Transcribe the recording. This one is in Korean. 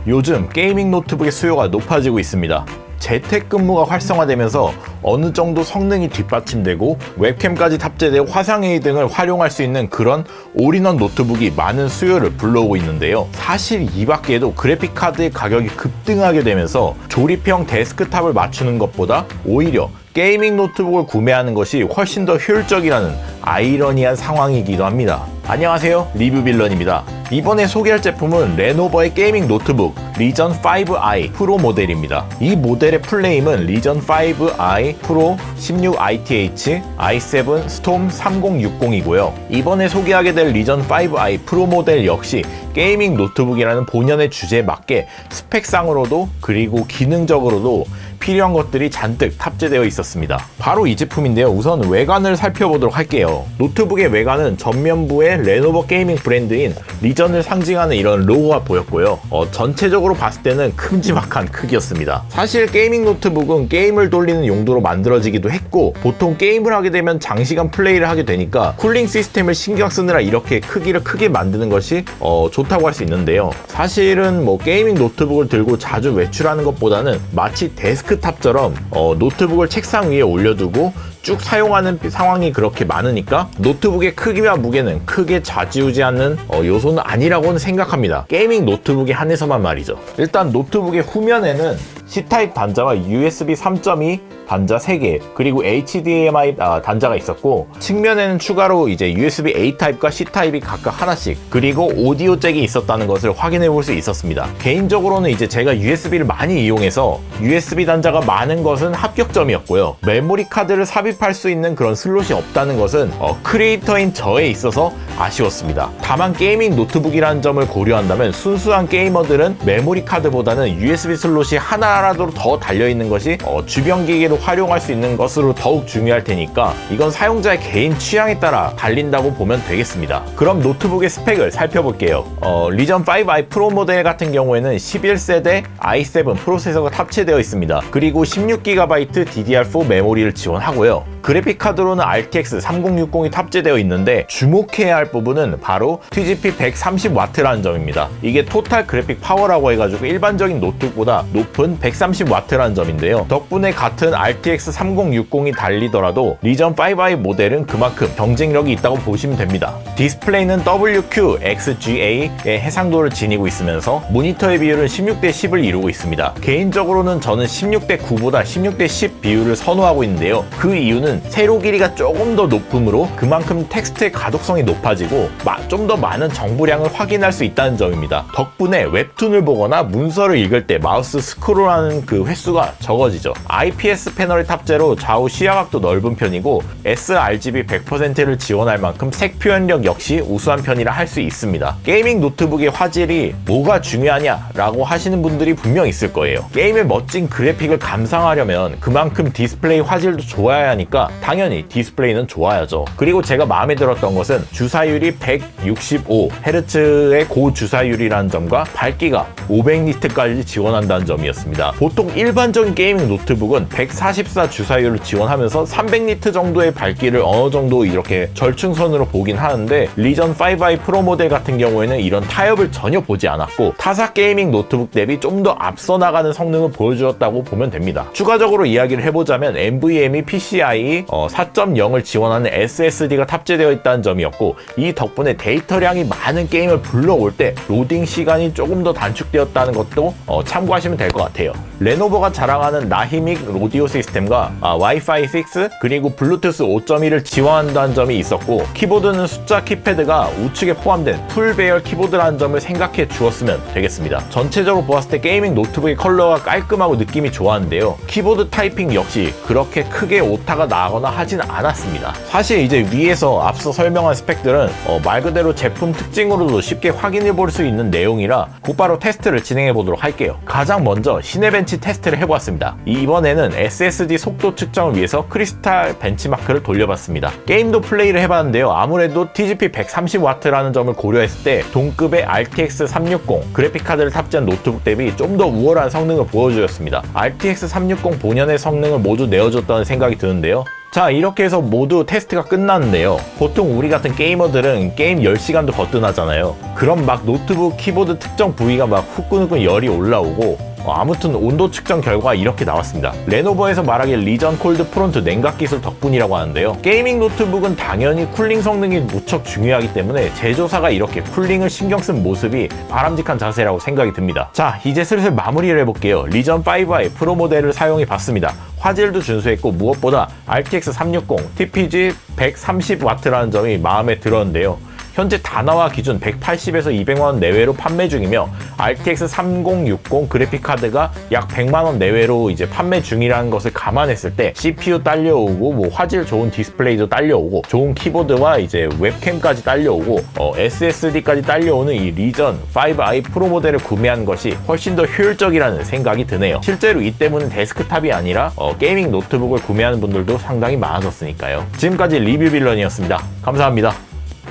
요즘 게이밍 노트북의 수요가 높아지고 있습니다. 재택근무가 활성화되면서 어느 정도 성능이 뒷받침되고 웹캠까지 탑재되어 화상회의 등을 활용할 수 있는 그런 올인원 노트북이 많은 수요를 불러오고 있는데요. 사실 이 밖에도 그래픽카드의 가격이 급등하게 되면서 조립형 데스크탑을 맞추는 것보다 오히려 게이밍 노트북을 구매하는 것이 훨씬 더 효율적이라는 아이러니한 상황이기도 합니다. 안녕하세요, 리뷰빌런입니다. 이번에 소개할 제품은 레노버의 게이밍 노트북 리전 5i 프로 모델입니다. 이 모델의 풀네임은 리전 5i 프로 16ITH i7 스톰 3060이고요. 이번에 소개하게 될 리전 5i 프로 모델 역시 게이밍 노트북이라는 본연의 주제에 맞게 스펙상으로도 그리고 기능적으로도 필요한 것들이 잔뜩 탑재되어 있었습니다. 바로 이 제품인데요. 우선 외관을 살펴보도록 할게요. 노트북의 외관은 전면부에 레노버 게이밍 브랜드인 리전을 상징하는 이런 로고가 보였고요. 전체적으로 봤을 때는 큼지막한 크기였습니다. 사실 게이밍 노트북은 게임을 돌리는 용도로 만들어지기도 했고, 보통 게임을 하게 되면 장시간 플레이를 하게 되니까 쿨링 시스템을 신경 쓰느라 이렇게 크기를 크게 만드는 것이 좋다고 할 수 있는데요. 사실은 게이밍 노트북을 들고 자주 외출하는 것보다는 마치 데스크탑처럼 노트북을 책상 위에 올려두고 쭉 사용하는 상황이 그렇게 많으니까 노트북의 크기와 무게는 크게 좌지우지하는 요소는 아니라고는 생각합니다. 게이밍 노트북에 한해서만 말이죠. 일단 노트북의 후면에는 C타입 단자와 USB 3.2 단자 3개, 그리고 HDMI 단자가 있었고, 측면에는 추가로 이제 USB A 타입과 C 타입이 각각 하나씩, 그리고 오디오 잭이 있었다는 것을 확인해 볼 수 있었습니다. 개인적으로는 이제 제가 USB를 많이 이용해서 USB 단자가 많은 것은 합격점이었고요. 메모리 카드를 삽입할 수 있는 그런 슬롯이 없다는 것은 크리에이터인 저에 있어서 아쉬웠습니다. 다만 게이밍 노트북이라는 점을 고려한다면 순수한 게이머들은 메모리 카드보다는 USB 슬롯이 하나라도 더 달려있는 것이 주변 기기로 활용할 수 있는 것으로 더욱 중요할 테니까 이건 사용자의 개인 취향에 따라 달린다고 보면 되겠습니다. 그럼 노트북의 스펙을 살펴볼게요. 리전 5i 프로 모델 같은 경우에는 11세대 i7 프로세서가 탑재되어 있습니다. 그리고 16GB DDR4 메모리를 지원하고요. 그래픽카드로는 RTX 3060이 탑재되어 있는데 주목해야 할 부분은 바로 TGP 130W라는 점입니다. 이게 토탈 그래픽 파워라고 해가지고 일반적인 노트북보다 높은 130W라는 점인데요. 덕분에 같은 RTX 3060이 달리더라도 리전 5i 모델은 그만큼 경쟁력이 있다고 보시면 됩니다. 디스플레이는 WQXGA의 해상도를 지니고 있으면서 모니터의 비율은 16대 10을 이루고 있습니다. 개인적으로는 저는 16대 9보다 16대 10 비율을 선호하고 있는데요. 그 이유는 세로 길이가 조금 더 높으므로 그만큼 텍스트의 가독성이 높아지고 좀 더 많은 정보량을 확인할 수 있다는 점입니다. 덕분에 웹툰을 보거나 문서를 읽을 때 마우스 스크롤하는 그 횟수가 적어지죠. IPS 패널의 탑재로 좌우 시야각도 넓은 편이고 sRGB 100%를 지원할 만큼 색 표현력 역시 우수한 편이라 할 수 있습니다. 게이밍 노트북의 화질이 뭐가 중요하냐라고 하시는 분들이 분명 있을 거예요. 게임의 멋진 그래픽을 감상하려면 그만큼 디스플레이 화질도 좋아야 하니까 당연히 디스플레이는 좋아야죠. 그리고 제가 마음에 들었던 것은 주사율이 165Hz의 고주사율이라는 점과 밝기가 500니트까지 지원한다는 점이었습니다. 보통 일반적인 게이밍 노트북은 144 주사율을 지원하면서 300니트 정도의 밝기를 어느 정도 이렇게 절충선으로 보긴 하는데 리전 5i 프로 모델 같은 경우에는 이런 타협을 전혀 보지 않았고 타사 게이밍 노트북 대비 좀 더 앞서 나가는 성능을 보여주었다고 보면 됩니다. 추가적으로 이야기를 해보자면 NVMe PCIe 4.0을 지원하는 SSD가 탑재되어 있다는 점이었고, 이 덕분에 데이터량이 많은 게임을 불러올 때 로딩 시간이 조금 더 단축되었다는 것도 참고하시면 될 것 같아요. 레노버가 자랑하는 나히믹 오디오 시스템과 와이파이 6 그리고 블루투스 5.1을 지원한다는 점이 있었고, 키보드는 숫자 키패드가 우측에 포함된 풀 배열 키보드라는 점을 생각해 주었으면 되겠습니다. 전체적으로 보았을 때 게이밍 노트북의 컬러가 깔끔하고 느낌이 좋았는데요. 키보드 타이핑 역시 그렇게 크게 오타가 나거나 하진 않았습니다. 사실 이제 위에서 앞서 설명한 스펙들은 말 그대로 제품 특징으로도 쉽게 확인해 볼 수 있는 내용이라 곧바로 테스트를 진행해 보도록 할게요. 가장 먼저 시네벤치 테스트를 해보았습니다. 이번에는 SSD 속도 측정을 위해서 크리스탈 벤치마크를 돌려봤습니다. 게임도 플레이를 해봤는데요. 아무래도 TGP 130W라는 점을 고려했을 때 동급의 RTX 360 그래픽카드를 탑재한 노트북 대비 좀 더 우월한 성능을 보여주었습니다. RTX 360 본연의 성능을 모두 내어줬다는 생각이 드는데요. 자, 이렇게 해서 모두 테스트가 끝났는데요. 보통 우리 같은 게이머들은 게임 10시간도 거뜬하잖아요. 그럼 막 노트북 키보드 특정 부위가 막 후끈후끈 열이 올라오고 아무튼 온도 측정 결과 이렇게 나왔습니다. 레노버에서 말하길 리전 콜드 프론트 냉각 기술 덕분이라고 하는데요. 게이밍 노트북은 당연히 쿨링 성능이 무척 중요하기 때문에 제조사가 이렇게 쿨링을 신경 쓴 모습이 바람직한 자세라고 생각이 듭니다. 자, 이제 슬슬 마무리를 해볼게요. 리전 5i 프로 모델을 사용해 봤습니다. 화질도 준수했고 무엇보다 RTX 360 TPG 130W라는 점이 마음에 들었는데요. 현재 다나와 기준 180에서 200만원 내외로 판매 중이며 RTX 3060 그래픽카드가 약 100만원 내외로 이제 판매 중이라는 것을 감안했을 때 CPU 딸려오고 뭐 화질 좋은 디스플레이도 딸려오고 좋은 키보드와 이제 웹캠까지 딸려오고 SSD까지 딸려오는 이 리전 5i 프로 모델을 구매한 것이 훨씬 더 효율적이라는 생각이 드네요. 실제로 이 때문에 데스크탑이 아니라 게이밍 노트북을 구매하는 분들도 상당히 많아졌으니까요. 지금까지 리뷰빌런이었습니다. 감사합니다.